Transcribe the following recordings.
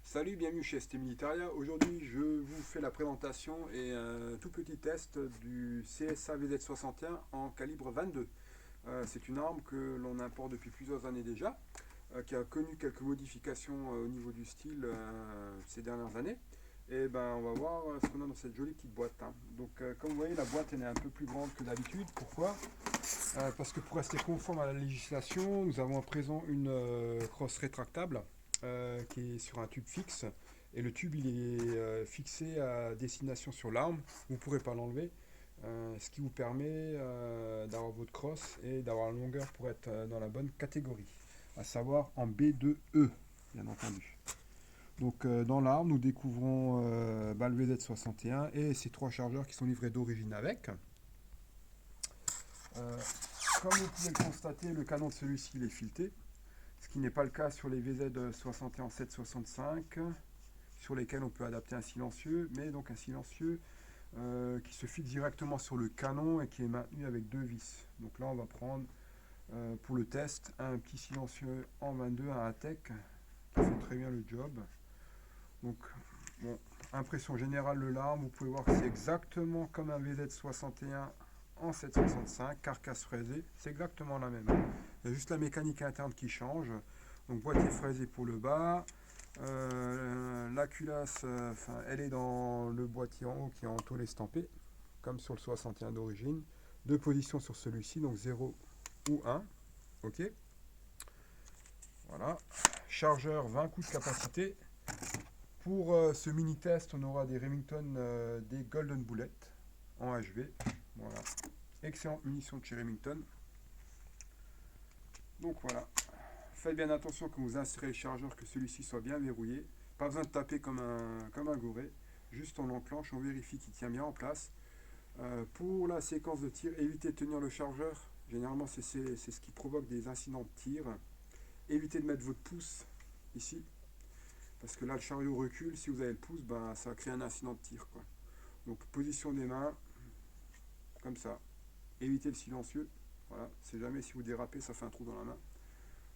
Salut, bienvenue chez ST Militaria. Aujourd'hui, je vous fais la présentation et un tout petit test du CSA VZ61 en calibre 22. C'est une arme que l'on importe depuis plusieurs années déjà, qui a connu quelques modifications au niveau du style ces dernières années. Et ben, on va voir ce qu'on a dans cette jolie petite boîte, hein. Donc, comme vous voyez, la boîte elle est un peu plus grande que d'habitude. Pourquoi? Parce que pour rester conforme à la législation, nous avons à présent une crosse rétractable qui est sur un tube fixe. Et le tube il est fixé à destination sur l'arme. Vous ne pourrez pas l'enlever. Ce qui vous permet d'avoir votre crosse et d'avoir la longueur pour être dans la bonne catégorie, à savoir en B2E, bien entendu. Donc dans l'arme, nous découvrons le VZ61 et ses trois chargeurs qui sont livrés d'origine avec. Euh, Comme vous pouvez le constater, le canon de celui-ci il est fileté, ce qui n'est pas le cas sur les VZ61 765, sur lesquels on peut adapter un silencieux, mais donc un silencieux qui se fixe directement sur le canon et qui est maintenu avec deux vis. Donc là, on va prendre pour le test un petit silencieux en 22 à Atec qui fait très bien le job. Donc, bon, impression générale de l'arme, vous pouvez voir que c'est exactement comme un VZ61 en 765, carcasse fraisée, c'est exactement la même. Il y a juste la mécanique interne qui change. Donc boîtier fraisé pour le bas. La culasse, elle est dans le boîtier en haut qui est en tôle estampée, comme sur le 61 d'origine. Deux positions sur celui-ci, donc 0 ou 1. Ok. Voilà. Chargeur 20 coups de capacité. Pour ce mini test, on aura des Remington, des Golden Bullet en HV. Voilà. Excellente munition de chez Remington. Donc voilà. Faites bien attention quand vous insérez le chargeur que celui-ci soit bien verrouillé. Pas besoin de taper comme un goré. Juste on l'enclenche, on vérifie qu'il tient bien en place. Pour la séquence de tir, évitez de tenir le chargeur. Généralement, c'est ce qui provoque des incidents de tir. Évitez de mettre votre pouce ici. Parce que là, le chariot recule. Si vous avez le pouce, ben, ça va créer un incident de tir, quoi. Donc, position des mains, comme ça. Évitez le silencieux. Voilà, c'est jamais si vous dérapez, ça fait un trou dans la main.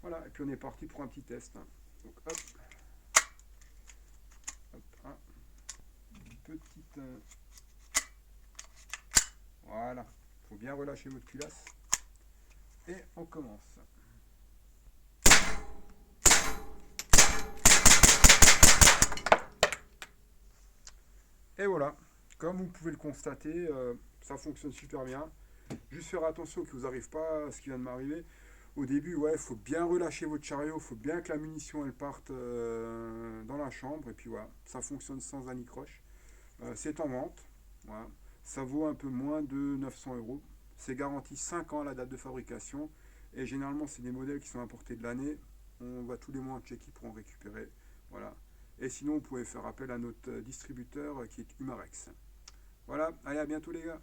Voilà, et puis on est parti pour un petit test, hein. Donc hop, hop, hein, une petite... voilà, il faut bien relâcher votre culasse. Et on commence. Et voilà, comme vous pouvez le constater, ça fonctionne super bien. Juste faire attention que vous n'arrive pas à ce qui vient de m'arriver. Au début, ouais, il faut bien relâcher votre chariot, il faut bien que la munition elle parte dans la chambre. Et puis voilà, ça fonctionne sans anicroche. C'est en vente. Voilà. Ça vaut un peu moins de 900 euros. C'est garanti 5 ans à la date de fabrication. Et généralement, c'est des modèles qui sont importés de l'année. On va tous les mois en Tchéquie pour en récupérer. Voilà. Et sinon, vous pouvez faire appel à notre distributeur qui est Humarex. Voilà. Allez, à bientôt les gars.